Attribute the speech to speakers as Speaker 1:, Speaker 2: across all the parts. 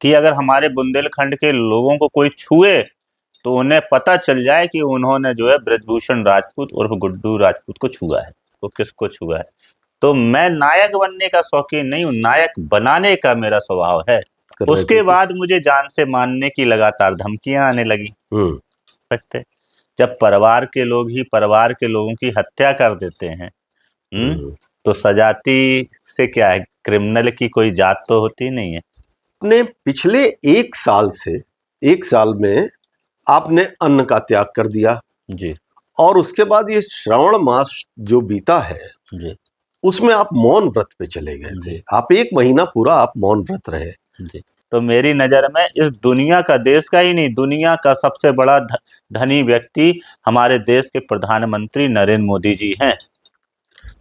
Speaker 1: कि अगर हमारे बुंदेलखंड के लोगों को कोई छुए तो उन्हें पता चल जाए कि उन्होंने जो है ब्रजभूषण राजपूत उर्फ गुड्डू राजपूत को छुआ है, वो किसको छुआ है। तो मैं नायक बनने का शौकीन नहीं हूँ, नायक बनाने का मेरा स्वभाव है। उसके बाद मुझे जान से मारने की लगातार धमकियां आने लगी। सकते जब परिवार के लोग ही परिवार के लोगों की हत्या कर देते हैं, तो सजाती से क्या है, क्रिमिनल की कोई जात तो होती नहीं है।
Speaker 2: अपने पिछले 1 साल में आपने अन्न का त्याग कर दिया
Speaker 1: जी,
Speaker 2: और उसके बाद ये श्रावण मास जो बीता है
Speaker 1: जी,
Speaker 2: उसमें आप मौन व्रत पे चले गए थे। आप 1 महीना पूरा आप मौन व्रत रहे।
Speaker 1: जी। तो मेरी नजर में इस दुनिया का, देश का ही नहीं, दुनिया का सबसे बड़ा धनी व्यक्ति हमारे देश के प्रधानमंत्री नरेंद्र मोदी जी हैं।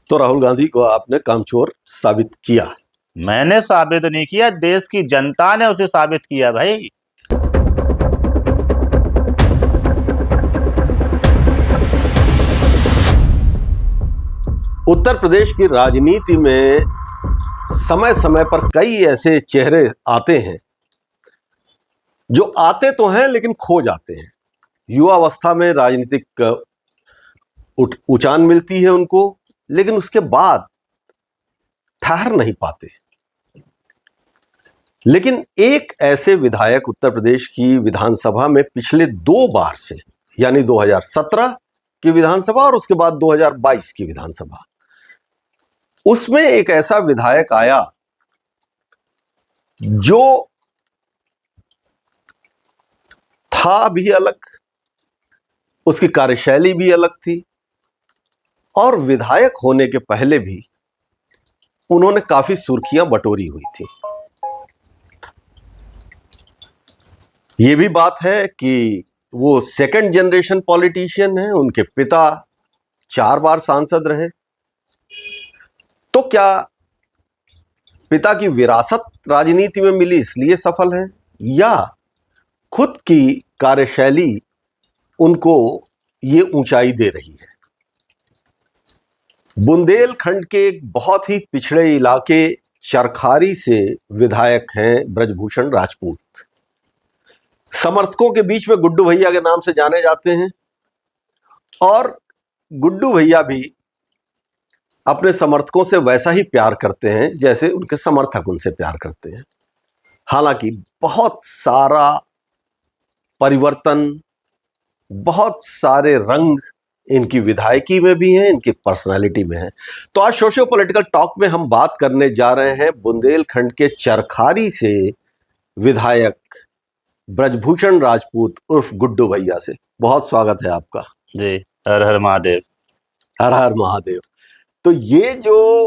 Speaker 2: तो राहुल गांधी को आपने कामचोर साबित किया।
Speaker 1: मैंने साबित नहीं किया, देश की जनता ने उसे साबित किया भाई।
Speaker 2: उत्तर प्रदेश की राजनीति में समय समय पर कई ऐसे चेहरे आते हैं जो आते तो हैं लेकिन खो जाते हैं। युवावस्था में राजनीतिक उचान मिलती है उनको, लेकिन उसके बाद ठहर नहीं पाते। लेकिन एक ऐसे विधायक उत्तर प्रदेश की विधानसभा में पिछले 2 बार से, यानी 2017 की विधानसभा और उसके बाद 2022 की विधानसभा, उसमें एक ऐसा विधायक आया जो था भी अलग, उसकी कार्यशैली भी अलग थी और विधायक होने के पहले भी उन्होंने काफी सुर्खियां बटोरी हुई थी। ये भी बात है कि वो सेकंड जनरेशन पॉलिटिशियन है, उनके पिता 4 बार सांसद रहे। तो क्या पिता की विरासत राजनीति में मिली इसलिए सफल है, या खुद की कार्यशैली उनको ये ऊंचाई दे रही है? बुंदेलखंड के एक बहुत ही पिछड़े इलाके चरखारी से विधायक हैं ब्रजभूषण राजपूत। समर्थकों के बीच में गुड्डू भैया के नाम से जाने जाते हैं और गुड्डू भैया भी अपने समर्थकों से वैसा ही प्यार करते हैं जैसे उनके समर्थक उनसे प्यार करते हैं। हालांकि बहुत सारा परिवर्तन, बहुत सारे रंग इनकी विधायकी में भी हैं, इनकी पर्सनालिटी में है। तो आज सोशियो पॉलिटिकल टॉक में हम बात करने जा रहे हैं बुंदेलखंड के चरखारी से विधायक ब्रजभूषण राजपूत उर्फ गुड्डू भैया से। बहुत स्वागत है आपका।
Speaker 1: जी, हर हर महादेव।
Speaker 2: हर हर महादेव। तो ये जो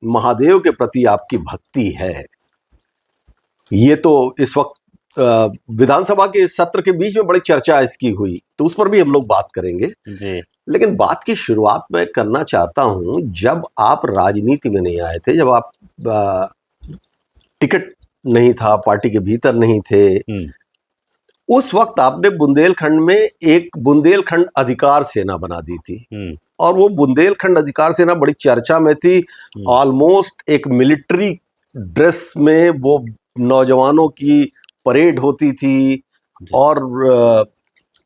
Speaker 2: महादेव के प्रति आपकी भक्ति है, ये तो इस वक्त विधानसभा के सत्र के बीच में बड़ी चर्चा इसकी हुई, तो उस पर भी हम लोग बात करेंगे
Speaker 1: जी।
Speaker 2: लेकिन बात की शुरुआत मैं करना चाहता हूं, जब आप राजनीति में नहीं आए थे, जब आप टिकट नहीं था, पार्टी के भीतर नहीं थे, उस वक्त आपने बुंदेलखंड में एक बुंदेलखंड अधिकार सेना बना दी थी और वो बुंदेलखंड अधिकार सेना बड़ी चर्चा में थी। ऑलमोस्ट एक मिलिट्री ड्रेस में वो नौजवानों की परेड होती थी और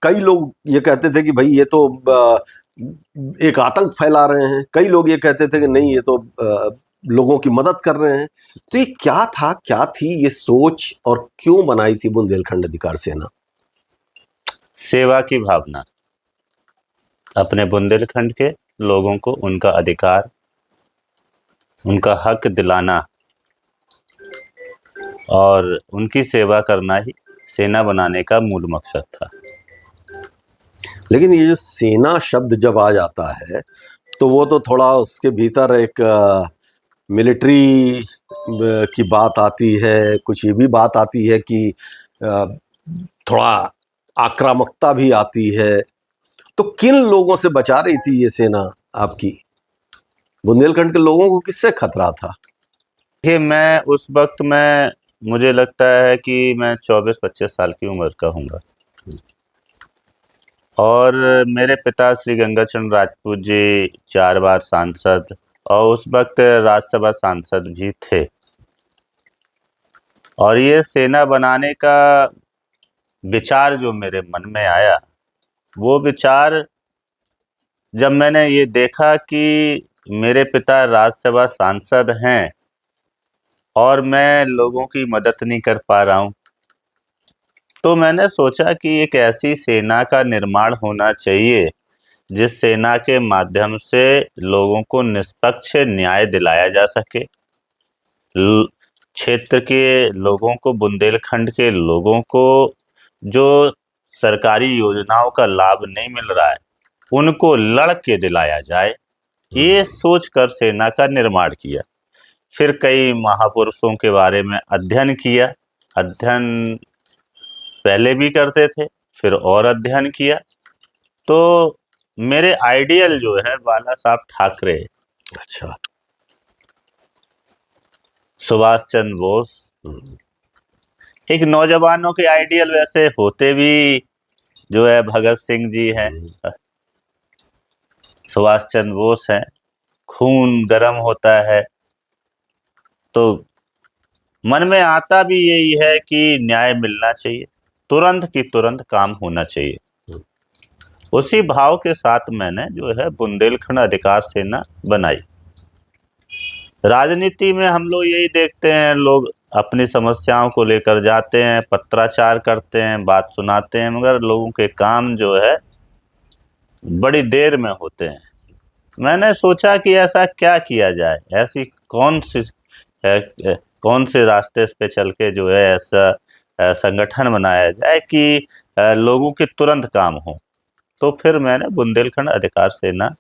Speaker 2: कई लोग ये कहते थे कि भाई ये तो एक आतंक फैला रहे हैं, कई लोग ये कहते थे कि नहीं ये तो लोगों की मदद कर रहे हैं। तो ये क्या था, क्या थी ये सोच और क्यों बनाई थी बुंदेलखंड अधिकार सेना?
Speaker 1: सेवा की भावना, अपने बुंदेलखंड के लोगों को उनका अधिकार, उनका हक दिलाना और उनकी सेवा करना ही सेना बनाने का मूल मकसद था।
Speaker 2: लेकिन ये जो सेना शब्द जब आ जाता है तो वो तो थोड़ा उसके भीतर एक मिलिट्री की बात आती है, कुछ ये भी बात आती है कि थोड़ा आक्रामकता भी आती है। तो किन लोगों से बचा रही थी ये सेना आपकी? बुंदेलखंड के लोगों को किससे खतरा था?
Speaker 1: ये मैं उस वक्त में, मुझे लगता है कि मैं 24-25 साल की उम्र का हूँगा और मेरे पिता श्री गंगाचरण राजपूत जी 4 बार सांसद और उस वक्त राज्यसभा सांसद भी थे। और ये सेना बनाने का विचार जो मेरे मन में आया, वो विचार जब मैंने ये देखा कि मेरे पिता राज्यसभा सांसद हैं और मैं लोगों की मदद नहीं कर पा रहा हूँ, तो मैंने सोचा कि एक ऐसी सेना का निर्माण होना चाहिए जिस सेना के माध्यम से लोगों को निष्पक्ष न्याय दिलाया जा सके। क्षेत्र के लोगों को, बुंदेलखंड के लोगों को जो सरकारी योजनाओं का लाभ नहीं मिल रहा है, उनको लड़ के दिलाया जाए, ये सोचकर सेना का निर्माण किया। फिर कई महापुरुषों के बारे में अध्ययन किया। अध्ययन पहले भी करते थे, फिर और अध्ययन किया, तो मेरे आइडियल जो है बाला साहब ठाकरे,
Speaker 2: अच्छा।
Speaker 1: सुभाष चंद्र बोस। एक नौजवानों के आइडियल वैसे होते भी जो है भगत सिंह जी हैं, सुभाष चंद्र बोस हैं। खून गर्म होता है तो मन में आता भी यही है कि न्याय मिलना चाहिए, तुरंत की तुरंत काम होना चाहिए। उसी भाव के साथ मैंने जो है बुंदेलखंड अधिकार सेना बनाई। राजनीति में हम लोग यही देखते हैं, लोग अपनी समस्याओं को लेकर जाते हैं, पत्राचार करते हैं, बात सुनाते हैं, मगर लोगों के काम जो है बड़ी देर में होते हैं। मैंने सोचा कि ऐसा क्या किया जाए, ऐसी कौन से रास्ते पे चल के जो है ऐसा संगठन बनाया जाए कि लोगों के तुरंत काम हो। तो फिर मैंने बुंदेलखंड अधिकार सेना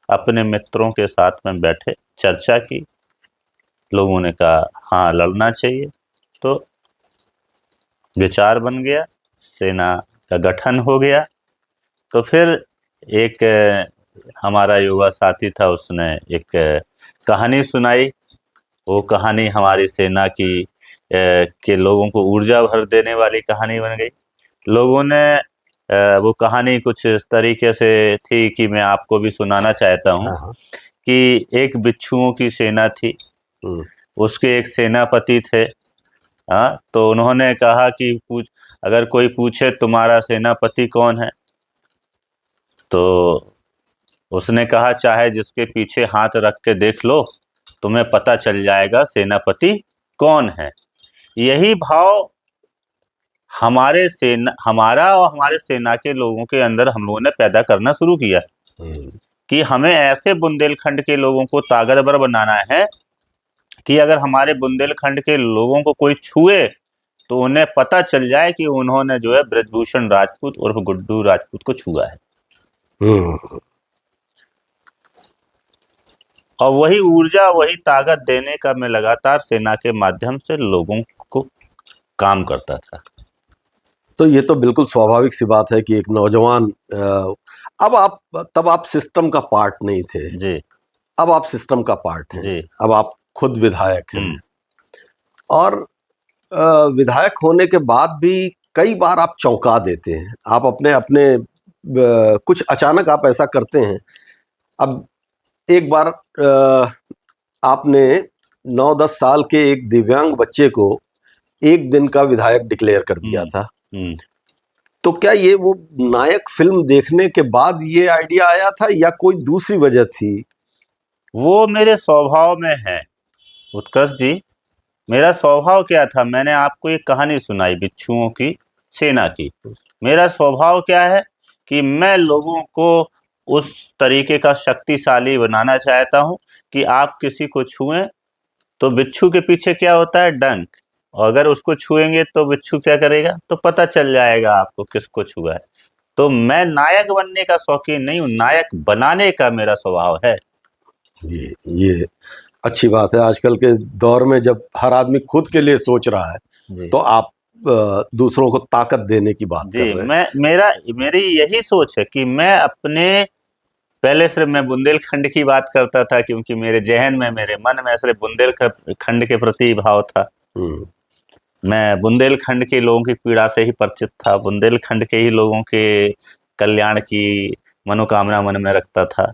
Speaker 1: अपने मित्रों के साथ में बैठे चर्चा की। लोगों ने कहा हाँ लड़ना चाहिए, तो विचार बन गया, सेना का गठन हो गया। तो फिर एक हमारा युवा साथी था, उसने एक कहानी सुनाई। वो कहानी हमारी सेना की के लोगों को ऊर्जा भर देने वाली कहानी बन गई। लोगों ने वो कहानी कुछ इस तरीके से थी कि मैं आपको भी सुनाना चाहता हूँ कि एक बिच्छुओं की सेना थी, उसके एक सेनापति थे। हाँ, तो उन्होंने कहा कि अगर कोई पूछे तुम्हारा सेनापति कौन है, तो उसने कहा चाहे जिसके पीछे हाथ रख के देख लो, तुम्हें पता चल जाएगा सेनापति कौन है। यही भाव हमारा और हमारे सेना के लोगों के अंदर हम लोगों ने पैदा करना शुरू किया कि हमें ऐसे बुंदेलखंड के लोगों को ताकतवर बनाना है कि अगर हमारे बुंदेलखंड के लोगों को कोई छुए तो उन्हें पता चल जाए कि उन्होंने जो है ब्रजभूषण राजपूत उर्फ गुड्डू राजपूत को छुआ है। और वही ऊर्जा, वही ताकत देने का मैं लगातार सेना के माध्यम से लोगों को काम करता था।
Speaker 2: तो ये तो बिल्कुल स्वाभाविक सी बात है कि एक नौजवान तब आप सिस्टम का पार्ट नहीं थे
Speaker 1: जी,
Speaker 2: अब आप सिस्टम का पार्ट हैं जी। अब आप खुद विधायक हैं और विधायक होने के बाद भी कई बार आप चौंका देते हैं। आप अपने कुछ अचानक आप ऐसा करते हैं। अब एक बार आपने 9-10 साल के एक दिव्यांग बच्चे को एक दिन का विधायक डिक्लेयर कर दिया था। तो क्या ये वो नायक फिल्म देखने के बाद ये आइडिया आया था या कोई दूसरी वजह थी?
Speaker 1: वो मेरे स्वभाव में है उत्कर्ष जी। मेरा स्वभाव क्या था, मैंने आपको एक कहानी सुनाई बिच्छुओं की सेना की। मेरा स्वभाव क्या है कि मैं लोगों को उस तरीके का शक्तिशाली बनाना चाहता हूं कि आप किसी को छुएं तो बिच्छू के पीछे क्या होता है, डंक, और अगर उसको छुएंगे तो बिच्छू क्या करेगा, तो पता चल जाएगा आपको किसको छुआ है। तो मैं नायक बनने का शौकीन नहीं हूँ, नायक बनाने का मेरा स्वभाव है।
Speaker 2: ये अच्छी बात है। आजकल के दौर में जब हर आदमी खुद के लिए सोच रहा है तो आप दूसरों को ताकत देने की बात कर रहे हैं।
Speaker 1: मेरी यही सोच है कि मैं अपने पहले सिर्फ मैं बुंदेलखंड की बात करता था क्योंकि मेरे जहन में, मेरे मन में सिर्फ बुंदेलखंड के प्रति भाव था। मैं बुंदेलखंड के लोगों की पीड़ा से ही परिचित था, बुंदेलखंड के ही लोगों के कल्याण की मनोकामना मन में रखता था।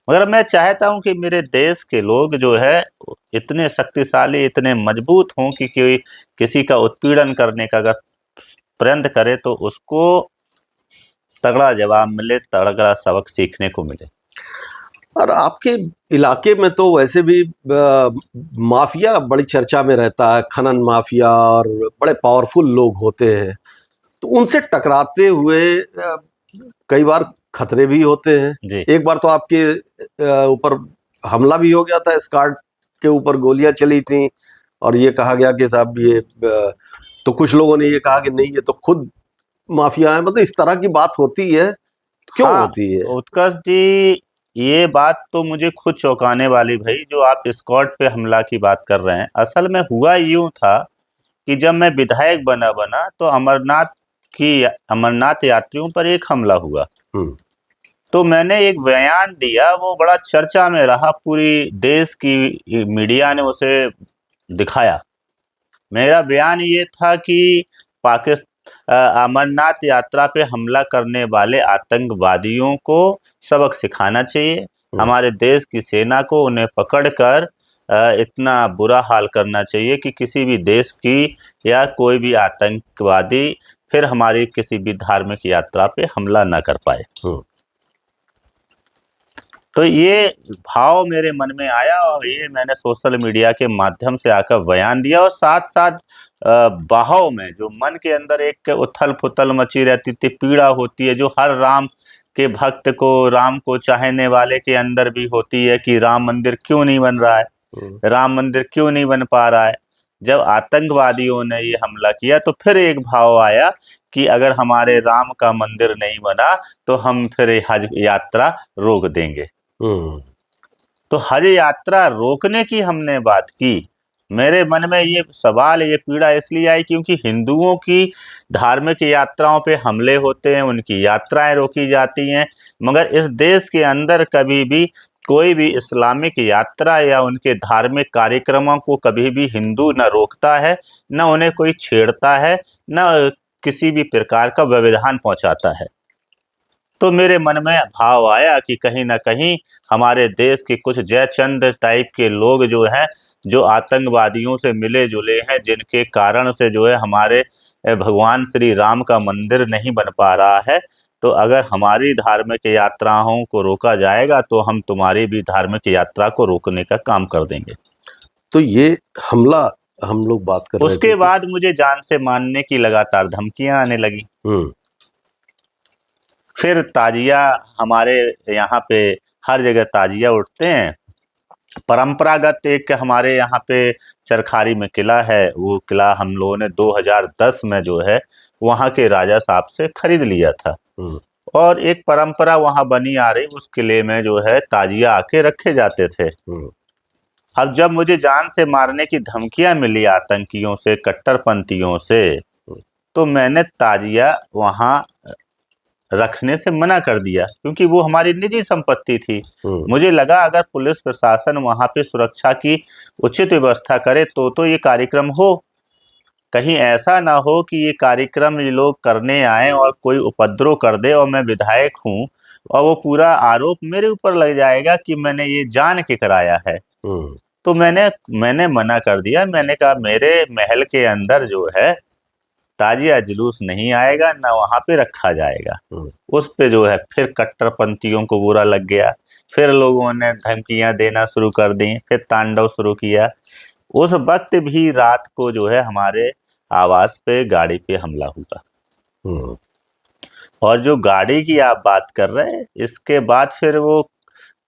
Speaker 1: मगर मैं चाहता हूं कि मेरे देश के लोग जो है इतने शक्तिशाली, इतने मजबूत हों कि कोई किसी का उत्पीड़न करने का अगर प्रयत्न करे तो उसको तगड़ा जवाब मिले, तगड़ा सबक सीखने को मिले।
Speaker 2: और आपके इलाके में तो वैसे भी माफिया बड़ी चर्चा में रहता है, खनन माफिया, और बड़े पावरफुल लोग होते हैं, तो उनसे टकराते हुए कई बार खतरे भी होते हैं।
Speaker 1: जी।
Speaker 2: एक बार तो आपके ऊपर हमला भी हो गया था, स्कार्ट के ऊपर गोलियां चली थी, और ये कहा गया कि साहब ये तो कुछ लोगों ने ये कहा कि नहीं ये तो खुद माफिया है। मतलब इस तरह की बात होती है, क्यों
Speaker 1: हाँ,
Speaker 2: होती है?
Speaker 1: उत्कर्ष जी, ये बात तो मुझे खुद चौंकाने वाली भाई, जो आप स्कॉट पे हमला की बात कर रहे हैं। असल में हुआ यूं था कि जब मैं विधायक बना तो अमरनाथ यात्रियों पर एक हमला हुआ। तो मैंने एक बयान दिया, वो बड़ा चर्चा में रहा, पूरी देश की मीडिया ने उसे दिखाया। मेरा बयान ये था कि अमरनाथ यात्रा पे हमला करने वाले आतंकवादियों को सबक सिखाना चाहिए। हमारे देश की सेना को उन्हें पकड़कर इतना बुरा हाल करना चाहिए कि किसी भी देश की या कोई भी आतंकवादी फिर हमारी किसी भी धार्मिक यात्रा पे हमला न कर पाए। तो ये भाव मेरे मन में आया और ये मैंने सोशल मीडिया के माध्यम से आकर बयान दिया। और साथ साथ बहाव में जो मन के अंदर एक उथल पुथल मची रहती थी, पीड़ा होती है, जो हर राम के भक्त को, राम को चाहने वाले के अंदर भी होती है कि राम मंदिर क्यों नहीं बन रहा है, राम मंदिर क्यों नहीं बन पा रहा है। जब आतंकवादियों ने ये हमला किया तो फिर एक भाव आया कि अगर हमारे राम का मंदिर नहीं बना तो हम फिर हज यात्रा रोक देंगे। तो हज यात्रा रोकने की हमने बात की। मेरे मन में ये सवाल, ये पीड़ा इसलिए आई क्योंकि हिंदुओं की धार्मिक यात्राओं पे हमले होते हैं, उनकी यात्राएं रोकी जाती हैं, मगर इस देश के अंदर कभी भी कोई भी इस्लामिक यात्रा या उनके धार्मिक कार्यक्रमों को कभी भी हिंदू न रोकता है, न उन्हें कोई छेड़ता है, न किसी भी प्रकार का व्यवधान पहुंचाता है। तो मेरे मन में भाव आया कि कहीं ना कहीं हमारे देश के कुछ जयचंद टाइप के लोग जो हैं, जो आतंकवादियों से मिले जुले हैं, जिनके कारण से जो है हमारे भगवान श्री राम का मंदिर नहीं बन पा रहा है, तो अगर हमारी धार्मिक यात्राओं को रोका जाएगा तो हम तुम्हारी भी धार्मिक यात्रा को रोकने का काम कर देंगे।
Speaker 2: तो ये हमला हम लोग बात कर रहे थे,
Speaker 1: उसके बाद मुझे जान से मारने की लगातार धमकियां आने लगी। फिर ताजिया, हमारे यहाँ पे हर जगह ताजिया उठते हैं। परंपरागत एक हमारे यहाँ पे चरखारी में किला है, वो किला हम लोगों ने 2010 में जो है वहाँ के राजा साहब से खरीद लिया था, और एक परंपरा वहाँ बनी आ रही, उस किले में जो है ताजिया आके रखे जाते थे। अब जब मुझे जान से मारने की धमकियां मिली आतंकियों से, कट्टरपंथियों से, तो मैंने ताजिया वहाँ रखने से मना कर दिया, क्योंकि वो हमारी निजी संपत्ति थी। मुझे लगा अगर पुलिस प्रशासन वहां पे सुरक्षा की उचित व्यवस्था करे तो ये कार्यक्रम हो। कहीं ऐसा ना हो कि ये कार्यक्रम ये लोग करने आए और कोई उपद्रव कर दे, और मैं विधायक हूँ और वो पूरा आरोप मेरे ऊपर लग जाएगा कि मैंने ये जान के कराया है। तो मैंने मना कर दिया। मैंने कहा मेरे महल के अंदर जो है ताजिया जुलूस नहीं आएगा, ना वहां पे रखा जाएगा। उस पे जो है फिर कट्टरपंथियों को बुरा लग गया, फिर लोगों ने धमकियां देना शुरू कर दी, फिर तांडव शुरू किया। उस वक्त भी रात को जो है हमारे आवास पे गाड़ी पे हमला हुआ। और जो गाड़ी की आप बात कर रहे हैं, इसके बाद फिर वो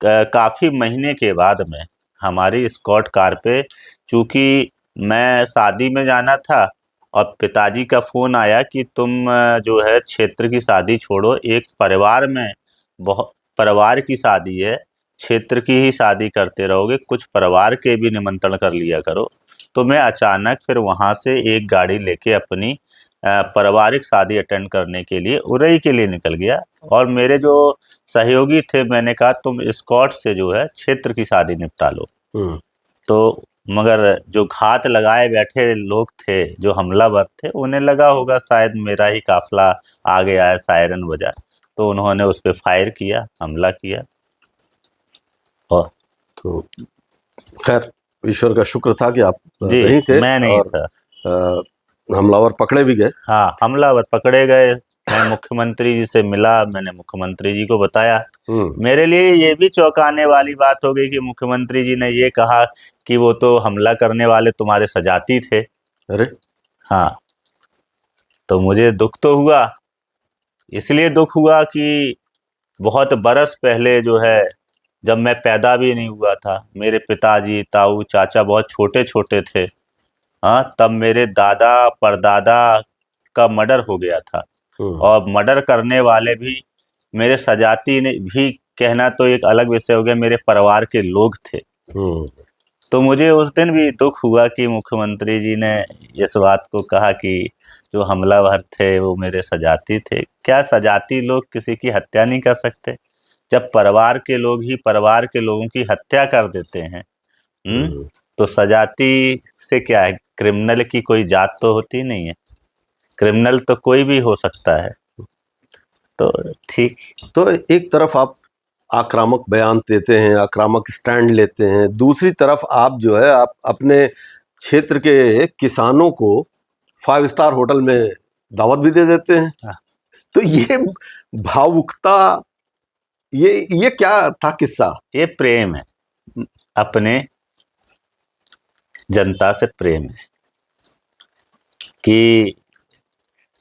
Speaker 1: काफी महीने के बाद में हमारी स्कॉट कार पे, चूंकि मैं शादी में जाना था और पिताजी का फोन आया कि तुम जो है क्षेत्र की शादी छोड़ो, एक परिवार में बहुत परिवार की शादी है, क्षेत्र की ही शादी करते रहोगे, कुछ परिवार के भी निमंत्रण कर लिया करो। तो मैं अचानक फिर वहाँ से एक गाड़ी लेके अपनी पारिवारिक शादी अटेंड करने के लिए उरई के लिए निकल गया। और मेरे जो सहयोगी थे, मैंने कहा तुम स्कॉट से जो है क्षेत्र की शादी निपटा लो। तो मगर जो घात लगाए बैठे लोग थे, जो हमलावर थे, उन्हें लगा होगा शायद मेरा ही काफिला आ गया है, सायरन बजा, तो उन्होंने उस पर फायर किया, हमला किया। और
Speaker 2: तो खैर ईश्वर का शुक्र था कि आप
Speaker 1: जी
Speaker 2: नहीं थे,
Speaker 1: मैं नहीं
Speaker 2: और
Speaker 1: था।
Speaker 2: हमलावर पकड़े भी गए।
Speaker 1: हाँ, हमलावर पकड़े गए। मैं मुख्यमंत्री जी से मिला, मैंने मुख्यमंत्री जी को बताया। मेरे लिए ये भी चौंकाने वाली बात हो गई कि मुख्यमंत्री जी ने ये कहा कि वो तो हमला करने वाले तुम्हारे सजाती थे।
Speaker 2: अरे
Speaker 1: हाँ, तो मुझे दुख तो हुआ। इसलिए दुख हुआ कि बहुत बरस पहले जो है, जब मैं पैदा भी नहीं हुआ था, मेरे पिताजी, ताऊ, चाचा बहुत छोटे छोटे थे। हाँ, तब मेरे दादा परदादा का मर्डर हो गया था। और मर्डर करने वाले भी मेरे सजाती ने भी, कहना तो एक अलग विषय हो गया, मेरे परिवार के लोग थे। तो मुझे उस दिन भी दुख हुआ कि मुख्यमंत्री जी ने इस बात को कहा कि जो हमलावर थे वो मेरे सजाती थे। क्या सजाती लोग किसी की हत्या नहीं कर सकते? जब परिवार के लोग ही परिवार के लोगों की हत्या कर देते हैं, तो सजाती से क्या है? क्रिमिनल की कोई जात तो होती नहीं है, क्रिमिनल तो कोई भी हो सकता है। तो ठीक।
Speaker 2: तो एक तरफ आप आक्रामक बयान देते हैं, आक्रामक स्टैंड लेते हैं, दूसरी तरफ आप जो है आप अपने क्षेत्र के किसानों को 5 स्टार होटल में दावत भी दे देते हैं।
Speaker 1: हाँ।
Speaker 2: तो ये भावुकता, ये क्या था किस्सा?
Speaker 1: ये प्रेम है, अपने जनता से प्रेम है कि,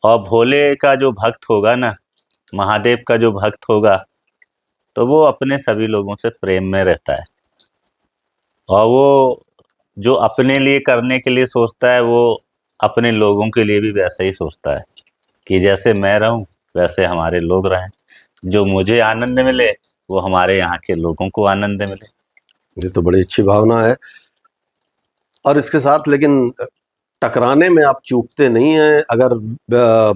Speaker 1: और भोले का जो भक्त होगा ना, महादेव का जो भक्त होगा, तो वो अपने सभी लोगों से प्रेम में रहता है। और वो जो अपने लिए करने के लिए सोचता है, वो अपने लोगों के लिए भी वैसा ही सोचता है कि जैसे मैं रहूं वैसे हमारे लोग रहें। जो मुझे आनंद मिले वो हमारे यहाँ के लोगों को आनंद मिले।
Speaker 2: ये तो बड़ी अच्छी भावना है। और इसके साथ लेकिन टकराने में आप चूकते नहीं हैं। अगर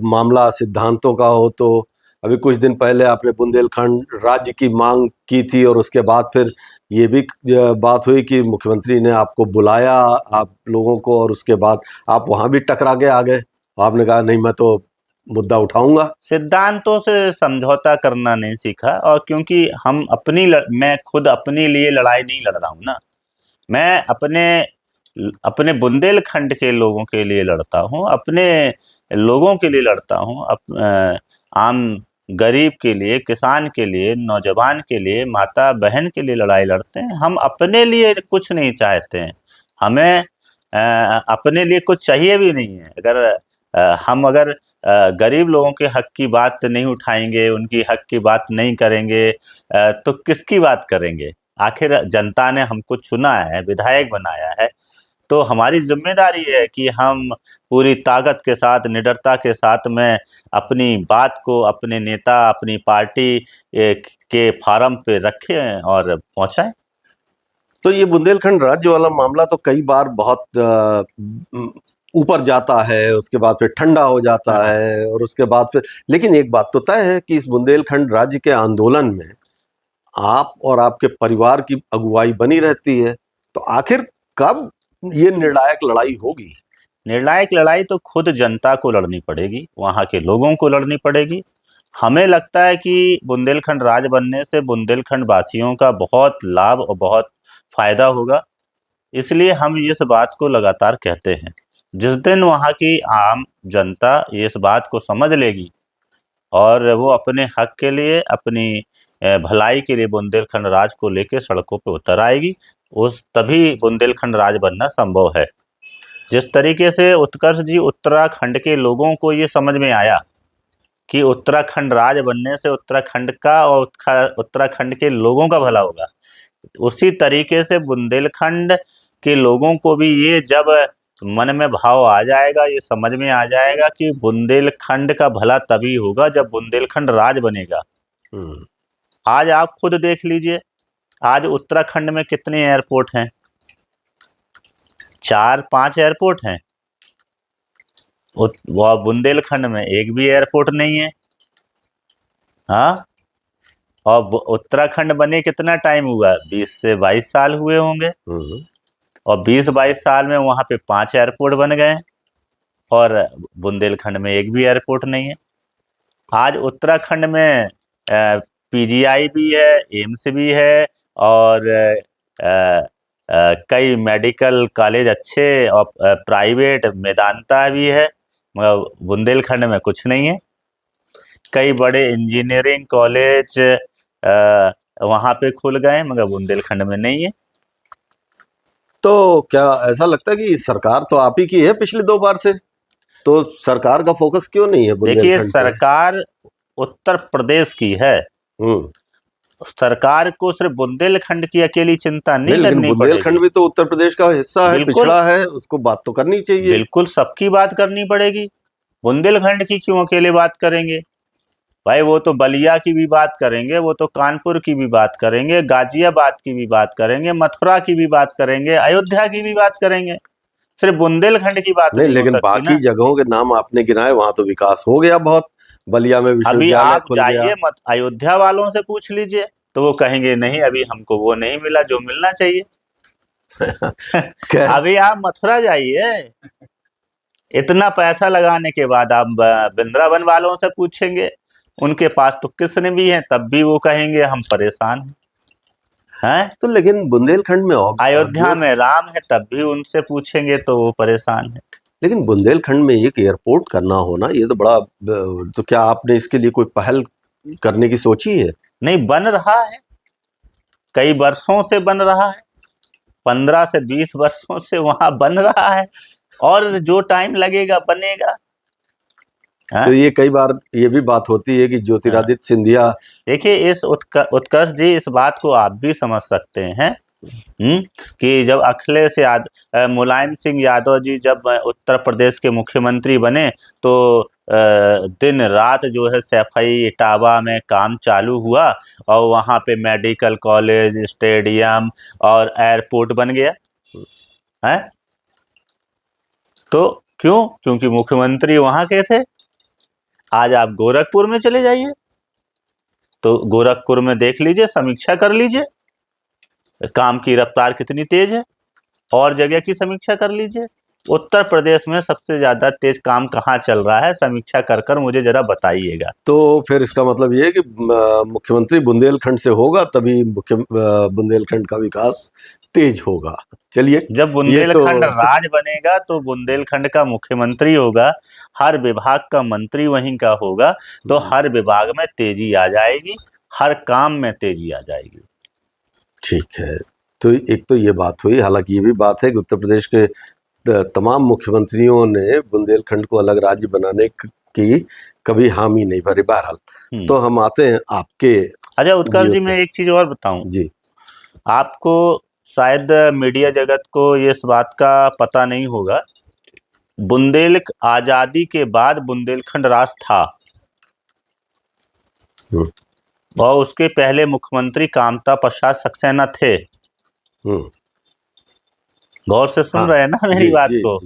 Speaker 2: मामला सिद्धांतों का हो तो अभी कुछ दिन पहले आपने बुंदेलखंड राज्य की मांग की थी, और उसके बाद फिर ये भी बात हुई कि मुख्यमंत्री ने आपको बुलाया आप लोगों को, और उसके बाद आप वहाँ भी टकरा के आ गए। आपने कहा नहीं, मैं तो मुद्दा उठाऊंगा।
Speaker 1: सिद्धांतों से समझौता करना नहीं सीखा, और क्योंकि हम मैं खुद अपने लिए लड़ाई नहीं लड़ रहा हूँ ना, मैं अपने बुंदेलखंड के लोगों के लिए लड़ता हूँ, अपने लोगों के लिए लड़ता हूँ, आम गरीब के लिए, किसान के लिए, नौजवान के लिए, माता बहन के लिए लड़ाई लड़ते हैं। हम अपने लिए कुछ नहीं चाहते हैं, हमें अपने लिए कुछ चाहिए भी नहीं है। हम अगर गरीब लोगों के हक की बात नहीं उठाएंगे, उनकी हक की बात नहीं करेंगे, तो किसकी बात करेंगे? आखिर जनता ने हमको चुना है, विधायक बनाया है, तो हमारी जिम्मेदारी है कि हम पूरी ताकत के साथ, निडरता के साथ में अपनी बात को अपने नेता, अपनी पार्टी के फार्म पे रखें और पहुंचाएं।
Speaker 2: तो ये बुंदेलखंड राज्य वाला मामला तो कई बार बहुत ऊपर जाता है, उसके बाद फिर ठंडा हो जाता है, और उसके बाद फिर, लेकिन एक बात तो तय है कि इस बुंदेलखंड राज्य के आंदोलन में आप और आपके परिवार की अगुवाई बनी रहती है। तो आखिर कब ये निर्णायक लड़ाई होगी?
Speaker 1: निर्णायक लड़ाई तो खुद जनता को लड़नी पड़ेगी, वहाँ के लोगों को लड़नी पड़ेगी। हमें लगता है कि बुंदेलखंड राज बनने से बुंदेलखंड वासियों का बहुत लाभ और बहुत फायदा होगा, इसलिए हम इस बात को लगातार कहते हैं। जिस दिन वहाँ की आम जनता इस बात को समझ लेगी और वो अपने हक के लिए, अपनी भलाई के लिए बुंदेलखंड राज को लेकर सड़कों पर उतर आएगी, उस तभी बुंदेलखंड राज बनना संभव है। जिस तरीके से उत्कर्ष जी, उत्तराखंड के लोगों को ये समझ में आया कि उत्तराखंड राज बनने से उत्तराखंड का और उत्तराखंड के लोगों का भला होगा, उसी तरीके से बुंदेलखंड के लोगों को भी ये जब मन में भाव आ जाएगा, ये समझ में आ जाएगा कि बुंदेलखंड का भला तभी होगा जब बुंदेलखंड राज बनेगा। आज आप खुद देख लीजिए, आज उत्तराखंड में कितने एयरपोर्ट हैं? 4-5 एयरपोर्ट हैं। वह बुंदेलखंड में एक भी एयरपोर्ट नहीं है। हाँ, और उत्तराखंड बने कितना टाइम हुआ? 20 से 22 साल हुए होंगे, और 20-22 साल में वहाँ पे 5 एयरपोर्ट बन गए, और बुंदेलखंड में एक भी एयरपोर्ट नहीं है। आज उत्तराखंड में पीजीआई भी है, एम्स भी है, और कई मेडिकल कॉलेज अच्छे और प्राइवेट मेदांता भी है, मगर बुंदेलखंड में कुछ नहीं है। कई बड़े इंजीनियरिंग कॉलेज वहाँ पे खुल गए मगर बुंदेलखंड में नहीं है।
Speaker 2: तो क्या ऐसा लगता है कि सरकार तो आप ही की है पिछले 2 बार से, तो सरकार का फोकस क्यों नहीं है
Speaker 1: देखिए,
Speaker 2: बुंदेलखंड पे?
Speaker 1: सरकार उत्तर प्रदेश की है,
Speaker 2: हम्म।
Speaker 1: सरकार को सिर्फ बुंदेलखंड की अकेली चिंता
Speaker 2: नहीं,
Speaker 1: नहीं
Speaker 2: लेकिन
Speaker 1: करनी
Speaker 2: बुंदेलखंड
Speaker 1: पड़ेगी।
Speaker 2: भी तो उत्तर प्रदेश का हिस्सा है,
Speaker 1: बिल्कुल,
Speaker 2: पिछड़ा है, उसको बात तो करनी चाहिए।
Speaker 1: बिल्कुल सबकी बात करनी पड़ेगी। बुंदेलखंड की क्यों अकेले बात करेंगे भाई? वो तो बलिया की भी बात करेंगे, वो तो कानपुर की भी बात करेंगे, गाजियाबाद की भी बात करेंगे, मथुरा की भी बात करेंगे, अयोध्या की भी बात करेंगे। सिर्फ बुंदेलखंड की बात
Speaker 2: नहीं,
Speaker 1: नहीं हो
Speaker 2: लेकिन
Speaker 1: सकती
Speaker 2: बाकी
Speaker 1: ना।
Speaker 2: जगहों के नाम आपने गिनाए, वहां तो विकास हो गया बहुत। बलिया में
Speaker 1: अभी
Speaker 2: विश्वविद्यालय
Speaker 1: आप
Speaker 2: खुल गया।
Speaker 1: जाइए मत अयोध्या वालों से पूछ लीजिए, तो वो कहेंगे नहीं, अभी हमको वो नहीं मिला जो मिलना चाहिए।
Speaker 2: खैर,
Speaker 1: अभी आप मथुरा जाइए, इतना पैसा लगाने के बाद आप वृंदावन वालों से पूछेंगे, उनके पास तो कृष्ण भी है, तब भी वो कहेंगे हम परेशान हैं।
Speaker 2: तो लेकिन बुंदेलखंड में
Speaker 1: अयोध्या में राम है, तब भी उनसे पूछेंगे तो वो परेशान है।
Speaker 2: लेकिन बुंदेलखंड में एक एयरपोर्ट करना हो ना, ये तो बड़ा, तो क्या आपने इसके लिए कोई पहल करने की सोची है?
Speaker 1: नहीं, बन रहा है, कई वर्षों से बन रहा है, 15 से 20 वर्षों से वहां बन रहा है, और जो टाइम लगेगा बनेगा।
Speaker 2: तो ये कई बार ये भी बात होती है कि ज्योतिरादित्य सिंधिया,
Speaker 1: देखिए, इस उत्कर्ष जी, इस बात को आप भी समझ सकते हैं कि जब अखिलेश यादव, मुलायम सिंह यादव जी जब उत्तर प्रदेश के मुख्यमंत्री बने, तो दिन रात जो है सैफई इटावा में काम चालू हुआ, और वहाँ पे मेडिकल कॉलेज, स्टेडियम और एयरपोर्ट बन गया है। तो क्यों? क्योंकि मुख्यमंत्री वहाँ के थे। आज आप गोरखपुर में चले जाइए, तो गोरखपुर में देख लीजिए, समीक्षा कर लीजिए, काम की रफ्तार कितनी तेज है, और जगह की समीक्षा कर लीजिए। उत्तर प्रदेश में सबसे ज्यादा तेज काम कहाँ चल रहा है, समीक्षा कर कर मुझे जरा बताइएगा।
Speaker 2: तो फिर इसका मतलब ये है कि मुख्यमंत्री बुंदेलखंड से होगा, तभी बुंदेलखंड का विकास तेज होगा। चलिए,
Speaker 1: जब
Speaker 2: ये
Speaker 1: बुंदेलखंड
Speaker 2: तो
Speaker 1: राज बनेगा तो बुंदेलखंड का मुख्यमंत्री होगा, हर विभाग का मंत्री वहीं का होगा, तो हर विभाग में तेजी आ जाएगी, हर काम में तेजी आ जाएगी।
Speaker 2: ठीक है। तो एक तो ये बात हुई, हालांकि ये भी बात है कि उत्तर प्रदेश के तमाम मुख्यमंत्रियों ने बुंदेलखंड को अलग राज्य बनाने की कभी हामी नहीं भरी। बहरहाल, तो हम आते हैं आपके।
Speaker 1: अच्छा उत्कर्ष जी, मैं एक चीज और बताऊं
Speaker 2: जी।
Speaker 1: आपको, शायद मीडिया जगत को ये इस बात का पता नहीं होगा, आजादी के बाद बुंदेलखंड राज था, और उसके पहले मुख्यमंत्री कामता प्रसाद सक्सेना थे। गौर से सुन रहे हैं ना मेरी बात को?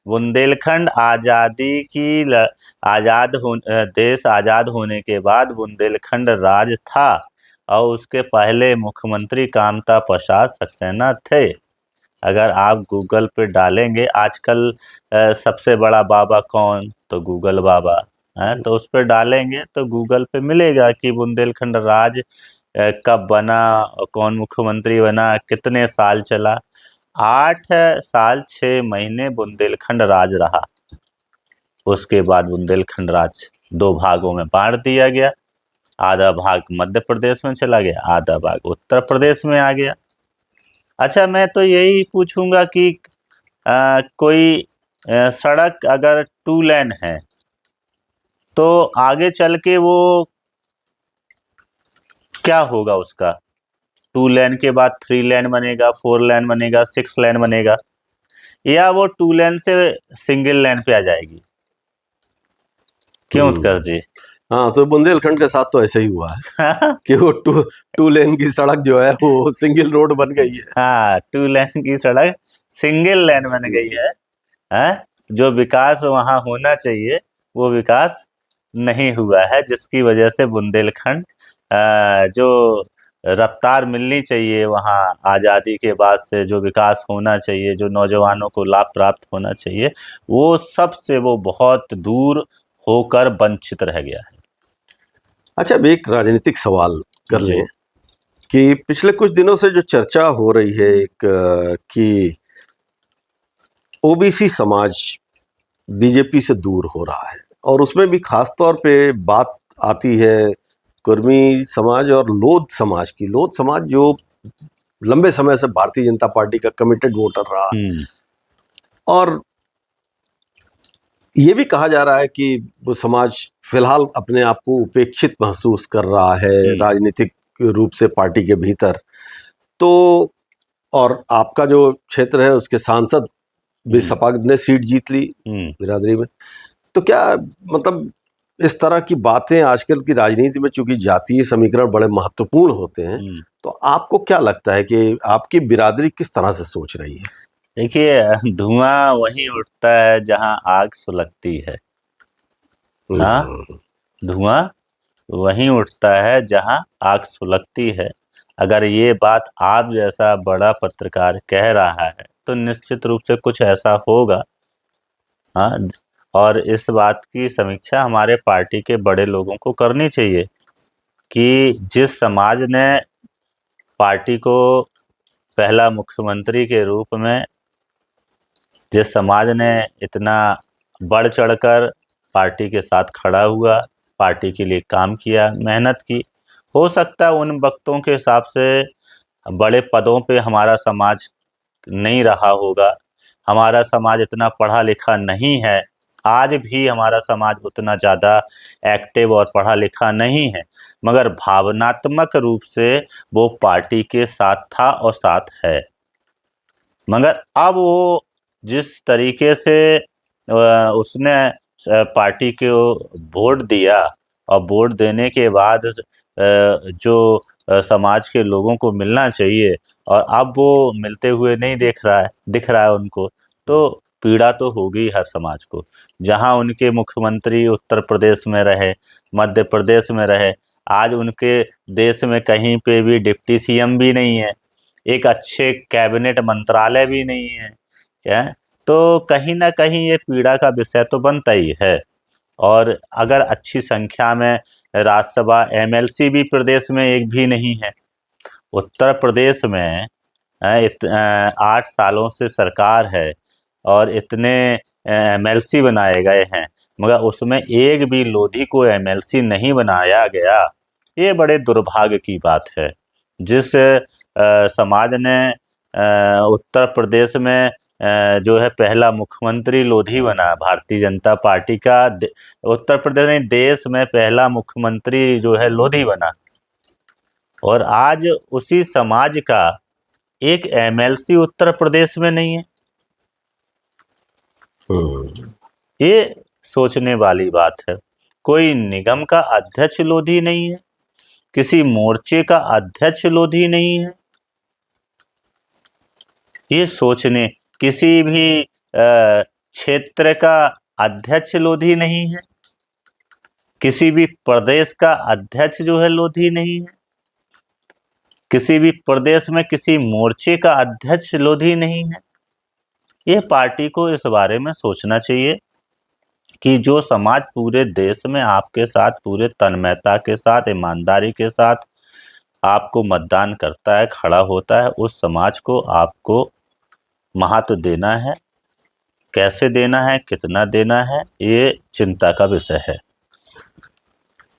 Speaker 1: बुंदेलखंड आजादी की देश आजाद होने के बाद बुंदेलखंड राज था, और उसके पहले मुख्यमंत्री कामता प्रसाद सक्सेना थे। अगर आप गूगल पे डालेंगे, आजकल सबसे बड़ा बाबा कौन, तो गूगल बाबा है, तो उस पर डालेंगे तो गूगल पे मिलेगा कि बुंदेलखंड राज कब बना, कौन मुख्यमंत्री बना, कितने साल चला। 8 साल 6 महीने बुंदेलखंड राज रहा। उसके बाद बुंदेलखंड राज 2 भागों में बांट दिया गया, आधा भाग मध्य प्रदेश में चला गया, आधा भाग उत्तर प्रदेश में आ गया। अच्छा, मैं तो यही पूछूंगा कि कोई सड़क अगर 2 लेन है, तो आगे चल के वो क्या होगा उसका? 2 लेन के बाद 3 लेन बनेगा, 4 लेन बनेगा, 6 लेन बनेगा, या वो 2 लेन से सिंगल लेन पे आ जाएगी? क्यों उत्कर्ष जी?
Speaker 2: हाँ, तो बुंदेलखंड के साथ तो ऐसे ही हुआ है कि वो टू लेन की सड़क जो है वो सिंगल रोड बन गई है।
Speaker 1: हाँ, 2 लेन की सड़क सिंगल लेन बन गई है। जो विकास वहां होना चाहिए वो विकास नहीं हुआ है, जिसकी वजह से बुंदेलखंड जो रफ्तार मिलनी चाहिए वहाँ आज़ादी के बाद से, जो विकास होना चाहिए, जो नौजवानों को लाभ प्राप्त होना चाहिए, वो सबसे वो बहुत दूर होकर वंचित रह गया है।
Speaker 2: अच्छा, अब एक राजनीतिक सवाल कर लें कि पिछले कुछ दिनों से जो चर्चा हो रही है एक कि ओबीसी समाज बीजेपी से दूर हो रहा है, और उसमें भी खास तौर पे बात आती है कुर्मी समाज और लोध समाज की। लोध समाज जो लंबे समय से भारतीय जनता पार्टी का कमिटेड वोटर रहा, और ये भी कहा जा रहा है कि वो समाज फिलहाल अपने आप को उपेक्षित महसूस कर रहा है राजनीतिक रूप से पार्टी के भीतर। तो और आपका जो क्षेत्र है उसके सांसद भी सपा ने सीट जीत ली बिरादरी में। तो क्या मतलब इस तरह की बातें आजकल की राजनीति में, चूंकि जातीय समीकरण बड़े महत्वपूर्ण होते हैं, तो आपको क्या लगता है कि आपकी बिरादरी किस तरह से सोच रही है?
Speaker 1: देखिए, धुआं वहीं उठता है जहां आग सुलगती है। हाँ, धुआं वहीं उठता है जहां आग सुलगती है। अगर ये बात आप जैसा बड़ा पत्रकार कह रहा है तो निश्चित रूप से कुछ ऐसा होगा। हाँ, और इस बात की समीक्षा हमारे पार्टी के बड़े लोगों को करनी चाहिए कि जिस समाज ने पार्टी को पहला मुख्यमंत्री के रूप में, जिस समाज ने इतना बढ़ चढ़कर पार्टी के साथ खड़ा हुआ, पार्टी के लिए काम किया, मेहनत की, हो सकता है उन वक्तों के हिसाब से बड़े पदों पे हमारा समाज नहीं रहा होगा, हमारा समाज इतना पढ़ा लिखा नहीं है, आज भी हमारा समाज उतना ज़्यादा एक्टिव और पढ़ा लिखा नहीं है, मगर भावनात्मक रूप से वो पार्टी के साथ था और साथ है। मगर अब वो जिस तरीके से उसने पार्टी को वोट दिया और वोट देने के बाद जो समाज के लोगों को मिलना चाहिए और अब वो मिलते हुए नहीं दिख रहा है उनको, तो पीड़ा तो होगी हर समाज को। जहां उनके मुख्यमंत्री उत्तर प्रदेश में रहे, मध्य प्रदेश में रहे, आज उनके देश में कहीं पे भी डिप्टी सीएम भी नहीं है, एक अच्छे कैबिनेट मंत्रालय भी नहीं है, क्या? तो कहीं ना कहीं ये पीड़ा का विषय तो बनता ही है। और अगर अच्छी संख्या में राज्यसभा एमएलसी भी प्रदेश में एक भी नहीं है, उत्तर प्रदेश में 8 सालों से सरकार है और इतने एमएलसी बनाए गए हैं, मगर उसमें एक भी लोधी को एमएलसी नहीं बनाया गया। ये बड़े दुर्भाग्य की बात है। जिस समाज ने उत्तर प्रदेश में जो है पहला मुख्यमंत्री लोधी बना, भारतीय जनता पार्टी का उत्तर प्रदेश नहीं देश में पहला मुख्यमंत्री जो है लोधी बना, और आज उसी समाज का एक एमएलसी उत्तर प्रदेश में नहीं है। ये सोचने वाली बात है। कोई निगम का अध्यक्ष लोधी नहीं है, किसी मोर्चे का अध्यक्ष लोधी नहीं है। ये सोचने, किसी भी क्षेत्र का अध्यक्ष लोधी नहीं है, किसी भी प्रदेश का अध्यक्ष जो है लोधी नहीं है, किसी भी प्रदेश में किसी मोर्चे का अध्यक्ष लोधी नहीं है। ये पार्टी को इस बारे में सोचना चाहिए कि जो समाज पूरे देश में आपके साथ पूरे तन्मयता के साथ, ईमानदारी के साथ आपको मतदान करता है, खड़ा होता है, उस समाज को आपको महत्व देना है। कैसे देना है, कितना देना है, ये चिंता का विषय है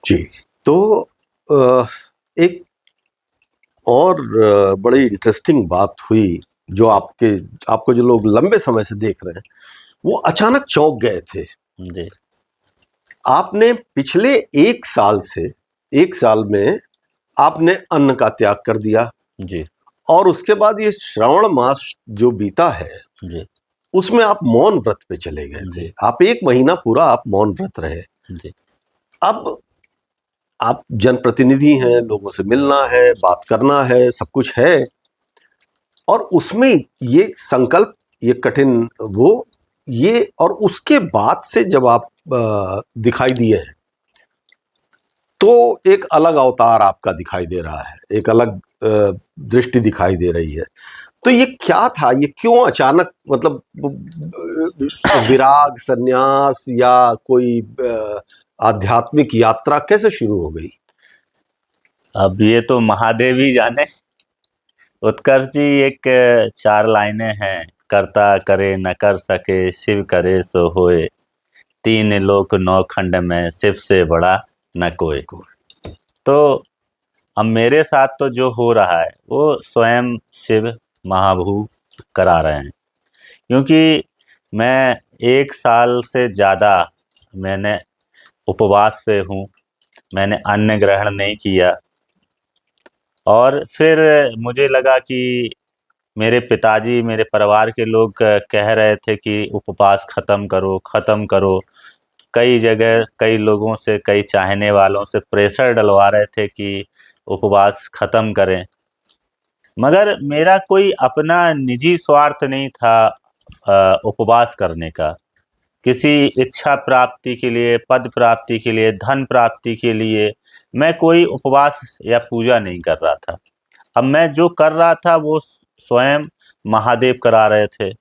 Speaker 2: जी। तो एक और बड़ी इंटरेस्टिंग बात हुई जो आपको जो लोग लंबे समय से देख रहे हैं वो अचानक चौंक गए थे
Speaker 1: जी।
Speaker 2: आपने पिछले 1 साल में आपने अन्न का त्याग कर दिया
Speaker 1: जी।
Speaker 2: और उसके बाद ये श्रावण मास जो बीता है
Speaker 1: जी।
Speaker 2: उसमें आप मौन व्रत पे चले गए थे। आप 1 महीना पूरा आप मौन व्रत रहे।
Speaker 1: जी।
Speaker 2: अब आप जनप्रतिनिधि हैं, लोगों से मिलना है, बात करना है, सब कुछ है, और उसमें ये संकल्प, ये कठिन वो ये, और उसके बाद से जब आप दिखाई दिए हैं तो एक अलग अवतार आपका दिखाई दे रहा है, एक अलग दृष्टि दिखाई दे रही है। तो ये क्या था, ये क्यों अचानक, मतलब विराग, सन्यास या कोई आध्यात्मिक यात्रा कैसे शुरू हो गई?
Speaker 1: अब ये तो महादेव ही जाने। उत्कर्ष जी, एक 4 लाइनें हैं। करता करे न कर सके, शिव करे सो होए। 3 लोक 9 खंड में, शिव से बड़ा न कोई। तो अब मेरे साथ तो जो हो रहा है वो स्वयं शिव महाभू करा रहे हैं, क्योंकि मैं 1 साल से ज़्यादा मैंने उपवास पे हूँ। मैंने अन्न ग्रहण नहीं किया, और फिर मुझे लगा कि मेरे पिताजी, मेरे परिवार के लोग कह रहे थे कि उपवास ख़त्म करो, ख़त्म करो। कई जगह कई लोगों से, कई चाहने वालों से प्रेशर डलवा रहे थे कि उपवास ख़त्म करें। मगर मेरा कोई अपना निजी स्वार्थ नहीं था उपवास करने का। किसी इच्छा प्राप्ति के लिए, पद प्राप्ति के लिए, धन प्राप्ति के लिए मैं कोई उपवास या पूजा नहीं कर रहा था। अब मैं जो कर रहा था वो स्वयं महादेव करा रहे थे,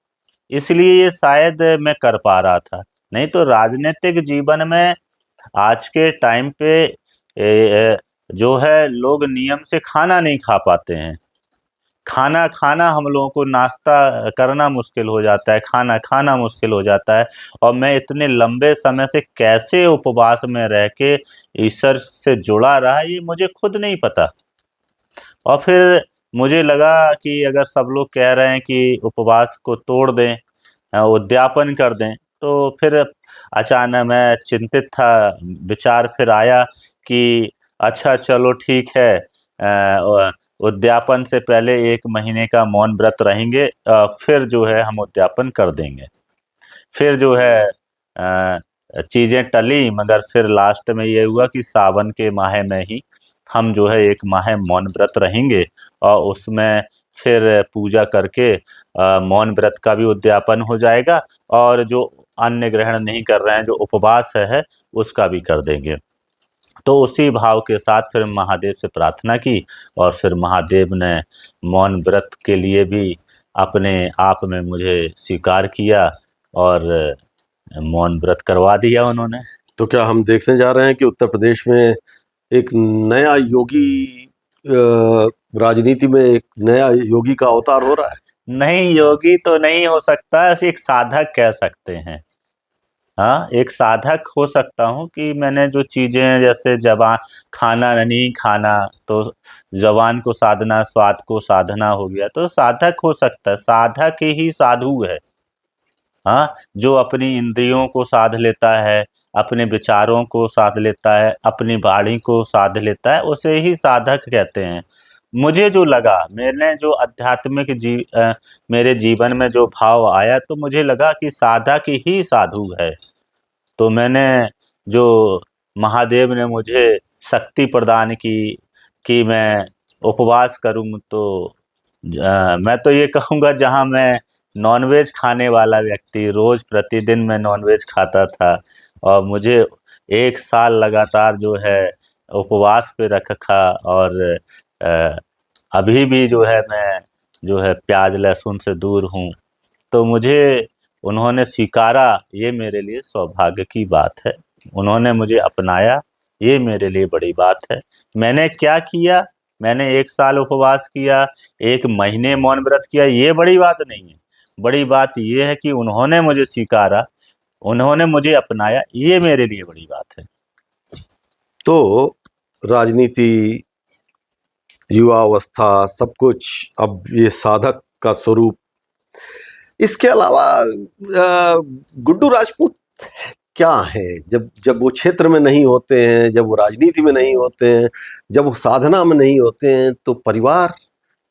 Speaker 1: इसलिए ये शायद मैं कर पा रहा था। नहीं तो राजनीतिक जीवन में आज के टाइम पे जो है, लोग नियम से खाना नहीं खा पाते हैं। खाना खाना हम लोगों को, नाश्ता करना मुश्किल हो जाता है, खाना खाना मुश्किल हो जाता है। और मैं इतने लंबे समय से कैसे उपवास में रह के ईश्वर से जुड़ा रहा, ये मुझे खुद नहीं पता। और फिर मुझे लगा कि अगर सब लोग कह रहे हैं कि उपवास को तोड़ दें, उद्यापन कर दें, तो फिर अचानक मैं चिंतित था। विचार फिर आया कि अच्छा चलो ठीक है, उद्यापन से पहले 1 महीने का मौन व्रत रहेंगे, फिर जो है हम उद्यापन कर देंगे। फिर जो है चीज़ें टली, मगर फिर लास्ट में ये हुआ कि सावन के माह में ही हम जो है 1 माह मौन व्रत रहेंगे, और उसमें फिर पूजा करके मौन व्रत का भी उद्यापन हो जाएगा, और जो अन्न ग्रहण नहीं कर रहे हैं, जो उपवास है, उसका भी कर देंगे। तो उसी भाव के साथ फिर महादेव से प्रार्थना की, और फिर महादेव ने मौन व्रत के लिए भी अपने आप में मुझे स्वीकार किया, और मौन व्रत करवा दिया उन्होंने।
Speaker 2: तो क्या हम देखने जा रहे हैं कि उत्तर प्रदेश में एक नया योगी, राजनीति में एक नया योगी का अवतार हो रहा है?
Speaker 1: नहीं, योगी तो नहीं हो सकता, एक साधक कह सकते हैं। हाँ, एक साधक हो सकता हूँ कि मैंने जो चीज़ें, जैसे ज़बान, खाना नहीं खाना, तो ज़बान को साधना, स्वाद को साधना हो गया, तो साधक हो सकता है। साधक ही साधु है। हाँ, जो अपनी इंद्रियों को साध लेता है, अपने विचारों को साध लेता है, अपनी वाणी को साध लेता है, उसे ही साधक कहते हैं। मुझे जो लगा, मैंने जो आध्यात्मिक मेरे जीवन में जो भाव आया, तो मुझे लगा कि साधक ही साधु है। तो मैंने, जो महादेव ने मुझे शक्ति प्रदान की कि मैं उपवास करूं, तो मैं तो ये कहूँगा, जहाँ मैं नॉनवेज खाने वाला व्यक्ति, रोज़ प्रतिदिन मैं नॉनवेज खाता था, और मुझे 1 साल लगातार जो है उपवास पे रखा, और अ, अभी भी जो है मैं जो है प्याज लहसुन से दूर हूँ। तो मुझे उन्होंने स्वीकारा, ये मेरे लिए सौभाग्य की बात है। उन्होंने मुझे अपनाया, ये मेरे लिए बड़ी बात है। मैंने क्या किया? मैंने 1 साल उपवास किया, 1 महीने मौन व्रत किया, ये बड़ी बात नहीं है। बड़ी बात ये है कि उन्होंने मुझे स्वीकारा, उन्होंने मुझे अपनाया, ये मेरे लिए बड़ी बात है।
Speaker 2: तो राजनीति, युवावस्था, सब कुछ अब ये साधक का स्वरूप। इसके अलावा गुड्डू राजपूत क्या है? जब जब वो क्षेत्र में नहीं होते हैं, जब वो राजनीति में नहीं होते हैं, जब वो साधना में नहीं होते हैं, तो परिवार,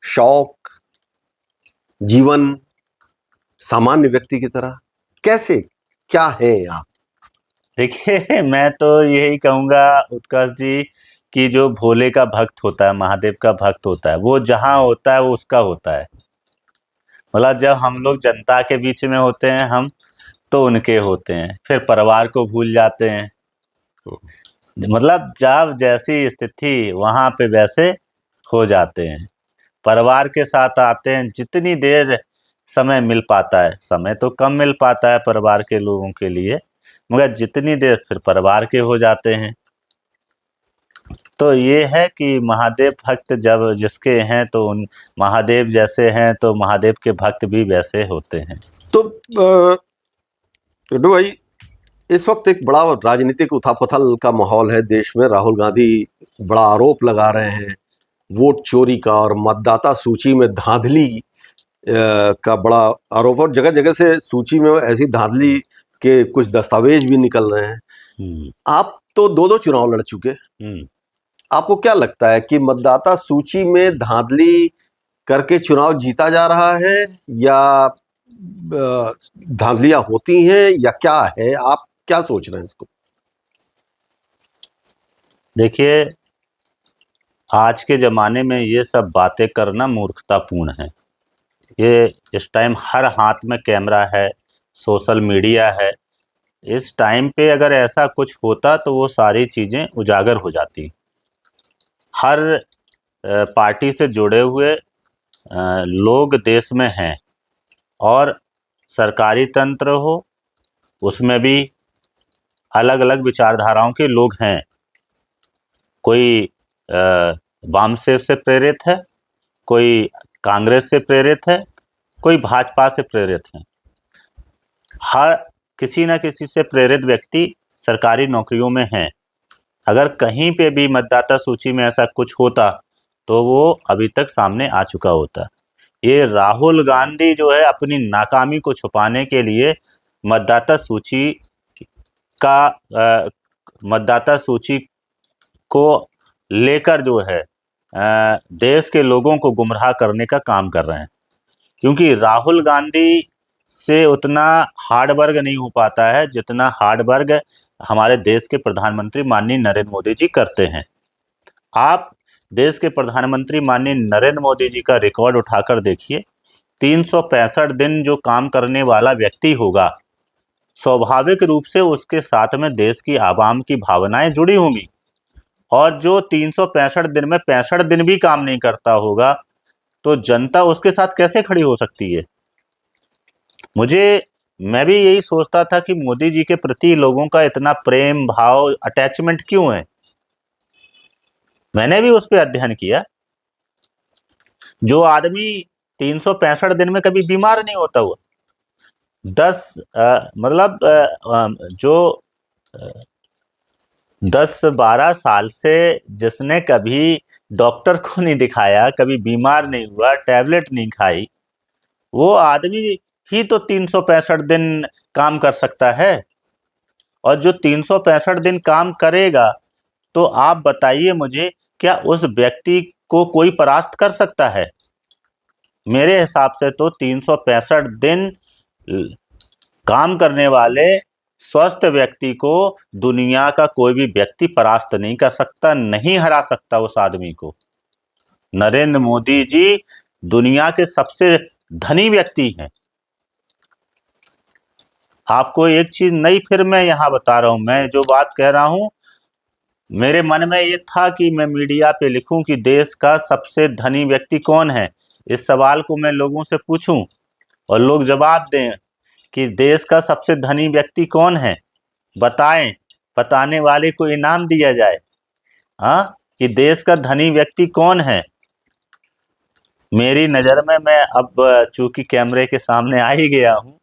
Speaker 2: शौक, जीवन सामान्य व्यक्ति की तरह कैसे, क्या है आप?
Speaker 1: देखिए, मैं तो यही कहूँगा उत्कर्ष जी, कि जो भोले का भक्त होता है, महादेव का भक्त होता है, वो जहाँ होता है वो उसका होता है। मतलब जब हम लोग जनता के बीच में होते हैं हम, तो उनके होते हैं, फिर परिवार को भूल जाते हैं। मतलब जब जैसी स्थिति, वहाँ पे वैसे हो जाते हैं। परिवार के साथ आते हैं, जितनी देर समय मिल पाता है, समय तो कम मिल पाता है परिवार के लोगों के लिए, मगर जितनी देर फिर परिवार के हो जाते हैं। तो ये है कि महादेव भक्त जब जिसके हैं तो उन महादेव जैसे हैं, तो महादेव के भक्त भी वैसे होते हैं।
Speaker 2: तो टुडू भाई, इस वक्त एक बड़ा राजनीतिक उथापथल का माहौल है देश में। राहुल गांधी बड़ा आरोप लगा रहे हैं वोट चोरी का और मतदाता सूची में धांधली का बड़ा आरोप, और जगह जगह से सूची में ऐसी धांधली के कुछ दस्तावेज भी निकल रहे हैं। आप तो दो चुनाव लड़ चुके, आपको क्या लगता है कि मतदाता सूची में धांधली करके चुनाव जीता जा रहा है, या धांधलियां होती हैं, या क्या है? आप क्या सोच रहे हैं इसको?
Speaker 1: देखिए, आज के ज़माने में ये सब बातें करना मूर्खतापूर्ण है। ये इस टाइम हर हाथ में कैमरा है, सोशल मीडिया है। इस टाइम पे अगर ऐसा कुछ होता तो वो सारी चीज़ें उजागर हो जाती। हर पार्टी से जुड़े हुए लोग देश में हैं, और सरकारी तंत्र हो उसमें भी अलग अलग विचारधाराओं के लोग हैं। कोई वामसेव से प्रेरित है, कोई कांग्रेस से प्रेरित है, कोई भाजपा से प्रेरित है। हर किसी न किसी से प्रेरित व्यक्ति सरकारी नौकरियों में हैं। अगर कहीं पे भी मतदाता सूची में ऐसा कुछ होता तो वो अभी तक सामने आ चुका होता। ये राहुल गांधी जो है अपनी नाकामी को छुपाने के लिए मतदाता सूची को लेकर जो है देश के लोगों को गुमराह करने का काम कर रहे हैं। क्योंकि राहुल गांधी से उतना हार्ड वर्क नहीं हो पाता है जितना हार्ड वर्क हमारे देश के प्रधानमंत्री माननीय नरेंद्र मोदी जी करते हैं। आप देश के प्रधानमंत्री माननीय नरेंद्र मोदी जी का रिकॉर्ड उठाकर देखिए। 365 दिन जो काम करने वाला व्यक्ति होगा, स्वाभाविक रूप से उसके साथ में देश की आवाम की भावनाएं जुड़ी होंगी। और जो 365 दिन में 65 दिन भी काम नहीं करता होगा तो जनता उसके साथ कैसे खड़ी हो सकती है? मैं भी यही सोचता था कि मोदी जी के प्रति लोगों का इतना प्रेम भाव, अटैचमेंट क्यों है। मैंने भी उस पर अध्ययन किया। जो आदमी 365 दिन में कभी बीमार नहीं होता हुआ, 10-12 साल से जिसने कभी डॉक्टर को नहीं दिखाया, कभी बीमार नहीं हुआ, टैबलेट नहीं खाई, वो आदमी ही तो 365 दिन काम कर सकता है। और जो 365 दिन काम करेगा तो आप बताइए मुझे, क्या उस व्यक्ति को कोई परास्त कर सकता है? मेरे हिसाब से तो 365 दिन काम करने वाले स्वस्थ व्यक्ति को दुनिया का कोई भी व्यक्ति परास्त नहीं कर सकता, नहीं हरा सकता उस आदमी को। नरेंद्र मोदी जी दुनिया के सबसे धनी व्यक्ति हैं। आपको एक चीज नई फिर मैं यहाँ बता रहा हूँ। मैं जो बात कह रहा हूँ, मेरे मन में ये था कि मैं मीडिया पे लिखूं कि देश का सबसे धनी व्यक्ति कौन है। इस सवाल को मैं लोगों से पूछूं और लोग जवाब दें कि देश का सबसे धनी व्यक्ति कौन है, बताएं। बताने वाले को इनाम दिया जाए। हाँ, कि देश का धनी व्यक्ति कौन है। मेरी नज़र में, मैं अब चूंकि कैमरे के सामने आ ही गया हूँ,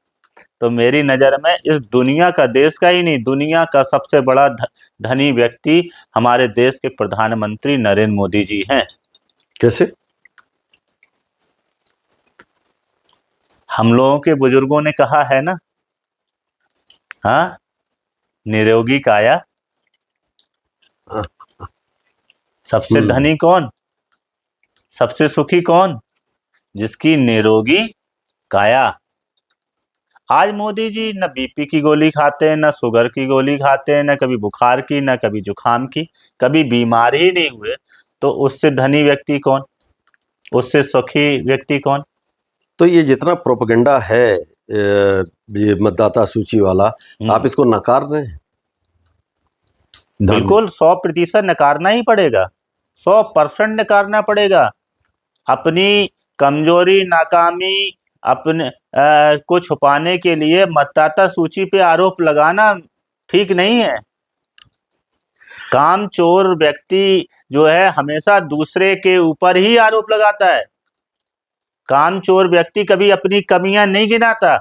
Speaker 1: तो मेरी नज़र में इस दुनिया का, देश का ही नहीं, दुनिया का सबसे बड़ा धनी व्यक्ति हमारे देश के प्रधानमंत्री नरेंद्र मोदी जी हैं।
Speaker 2: कैसे?
Speaker 1: हम लोगों के बुजुर्गों ने कहा है ना, हाँ, निरोगी काया। सबसे धनी कौन, सबसे सुखी कौन? जिसकी निरोगी काया। आज मोदी जी न बीपी की गोली खाते हैं, न शुगर की गोली खाते हैं, न कभी बुखार की, न कभी जुखाम की, कभी बीमार ही नहीं हुए। तो उससे धनी व्यक्ति कौन, उससे सुखी व्यक्ति कौन?
Speaker 2: तो ये जितना प्रोपेगेंडा है ये मतदाता सूची वाला, आप इसको नकार रहे हैं?
Speaker 1: बिल्कुल 100% नकारना ही पड़ेगा, 100% नकारना पड़ेगा। अपनी कमजोरी, नाकामी, अपने को छुपाने के लिए मतदाता सूची पे आरोप लगाना ठीक नहीं है। कामचोर व्यक्ति जो है हमेशा दूसरे के ऊपर ही आरोप लगाता है। कामचोर व्यक्ति कभी अपनी कमियां नहीं गिनाता।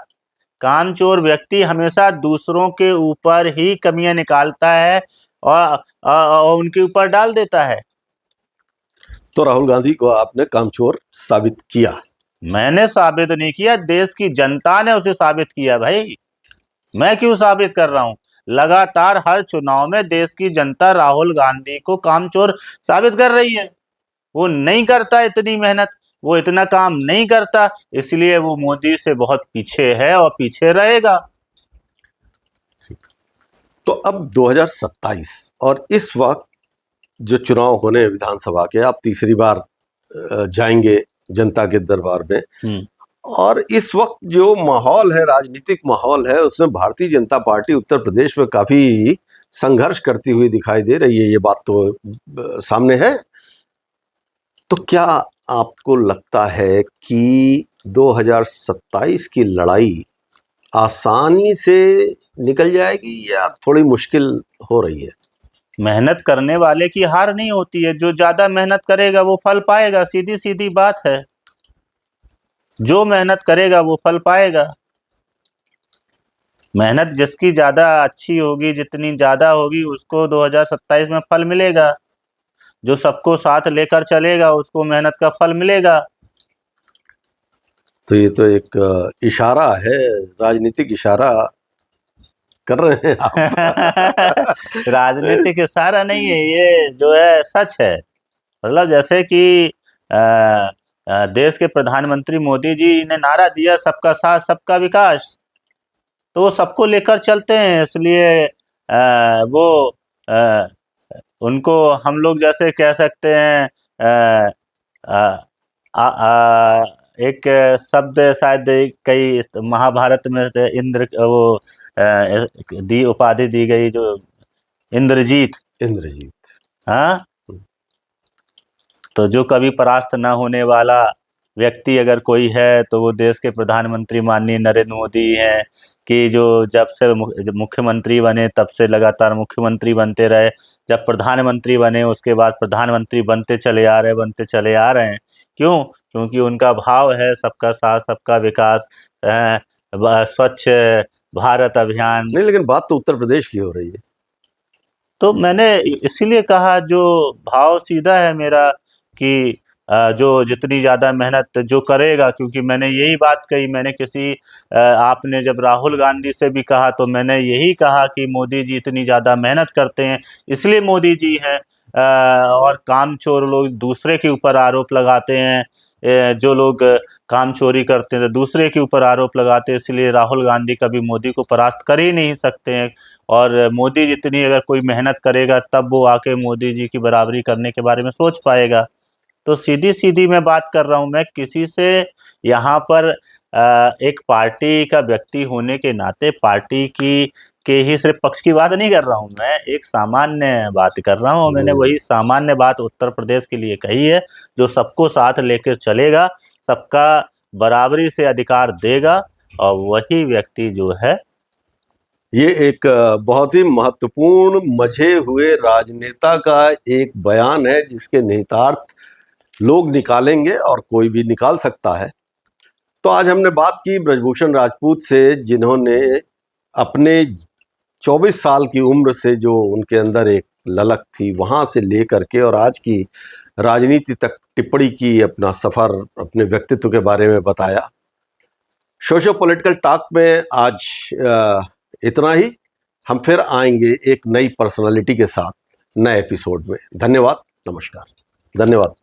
Speaker 1: कामचोर व्यक्ति हमेशा दूसरों के ऊपर ही कमियां निकालता है और उनके ऊपर डाल देता है।
Speaker 2: तो राहुल गांधी को आपने कामचोर साबित किया?
Speaker 1: मैंने साबित नहीं किया, देश की जनता ने उसे साबित किया भाई। मैं क्यों साबित कर रहा हूं? लगातार हर चुनाव में देश की जनता राहुल गांधी को कामचोर साबित कर रही है। वो नहीं करता इतनी मेहनत, वो इतना काम नहीं करता, इसलिए वो मोदी से बहुत पीछे है और पीछे रहेगा।
Speaker 2: तो अब 2027 और इस वक्त जो चुनाव होने हैं विधानसभा के, आप तीसरी बार जाएंगे जनता के दरबार में, और इस वक्त जो माहौल है, राजनीतिक माहौल है, उसमें भारतीय जनता पार्टी उत्तर प्रदेश में काफी संघर्ष करती हुई दिखाई दे रही है। ये बात तो सामने है। तो क्या आपको लगता है कि 2027 की लड़ाई आसानी से निकल जाएगी या थोड़ी मुश्किल हो रही है?
Speaker 1: मेहनत करने वाले की हार नहीं होती है। जो ज्यादा मेहनत करेगा वो फल पाएगा, सीधी सीधी बात है। जो मेहनत करेगा वो फल पाएगा। मेहनत जिसकी ज्यादा अच्छी होगी, जितनी ज्यादा होगी, उसको 2027 में फल मिलेगा। जो सबको साथ लेकर चलेगा उसको मेहनत का फल मिलेगा।
Speaker 2: तो ये तो एक इशारा है, राजनीतिक इशारा कर रहे हैं आप।
Speaker 1: राजनीतिक इशारा नहीं है, ये जो है सच है। मतलब जैसे कि देश के प्रधानमंत्री मोदी जी ने नारा दिया सबका साथ सबका विकास, तो वो सबको लेकर चलते हैं। इसलिए वो उनको हम लोग जैसे कह सकते हैं, एक शब्द शायद कई महाभारत में इंद्र वो उपाधि दी गई, जो इंद्रजीत। हाँ, तो जो कभी परास्त न होने वाला व्यक्ति अगर कोई है तो वो देश के प्रधानमंत्री माननीय नरेंद्र मोदी हैं, कि जो जब से मुख्यमंत्री बने तब से लगातार मुख्यमंत्री बनते रहे। जब प्रधानमंत्री बने उसके बाद प्रधानमंत्री बनते चले आ रहे हैं। क्यों? क्योंकि उनका भाव है सबका साथ सबका विकास, स्वच्छ भारत अभियान।
Speaker 2: नहीं, लेकिन बात तो उत्तर प्रदेश की हो रही है।
Speaker 1: तो मैंने इसीलिए कहा, जो भाव सीधा है मेरा, कि जो जितनी ज़्यादा मेहनत जो करेगा, क्योंकि मैंने यही बात कही। मैंने आपने जब राहुल गांधी से भी कहा तो मैंने यही कहा कि मोदी जी इतनी ज़्यादा मेहनत करते हैं, इसलिए मोदी जी हैं। और कामचोर लोग दूसरे के ऊपर आरोप लगाते हैं। जो लोग काम चोरी करते हैं तो दूसरे के ऊपर आरोप लगाते हैं, इसलिए राहुल गांधी कभी मोदी को परास्त कर ही नहीं सकते हैं। और मोदी जितनी अगर कोई मेहनत करेगा तब वो आके मोदी जी की बराबरी करने के बारे में सोच पाएगा। तो सीधी सीधी मैं बात कर रहा हूँ। मैं किसी से यहाँ पर एक पार्टी का व्यक्ति होने के नाते पार्टी के ही सिर्फ पक्ष की बात नहीं कर रहा हूँ, मैं एक सामान्य बात कर रहा हूँ। मैंने वही सामान्य बात उत्तर प्रदेश के लिए कही है, जो सबको साथ लेकर चलेगा, सबका बराबरी से अधिकार देगा, और वही व्यक्ति जो है।
Speaker 2: ये एक बहुत ही महत्वपूर्ण मझे हुए राजनेता का एक बयान है, जिसके निहितार्थ लोग निकालेंगे और कोई भी निकाल सकता है। तो आज हमने बात की ब्रजभूषण राजपूत से, जिन्होंने अपने 24 साल की उम्र से जो उनके अंदर एक ललक थी, वहाँ से लेकर के और आज की राजनीति तक टिप्पणी की, अपना सफ़र, अपने व्यक्तित्व के बारे में बताया। सोशो पॉलिटिकल टॉक में आज इतना ही। हम फिर आएंगे एक नई पर्सनालिटी के साथ नए एपिसोड में। धन्यवाद, नमस्कार, धन्यवाद।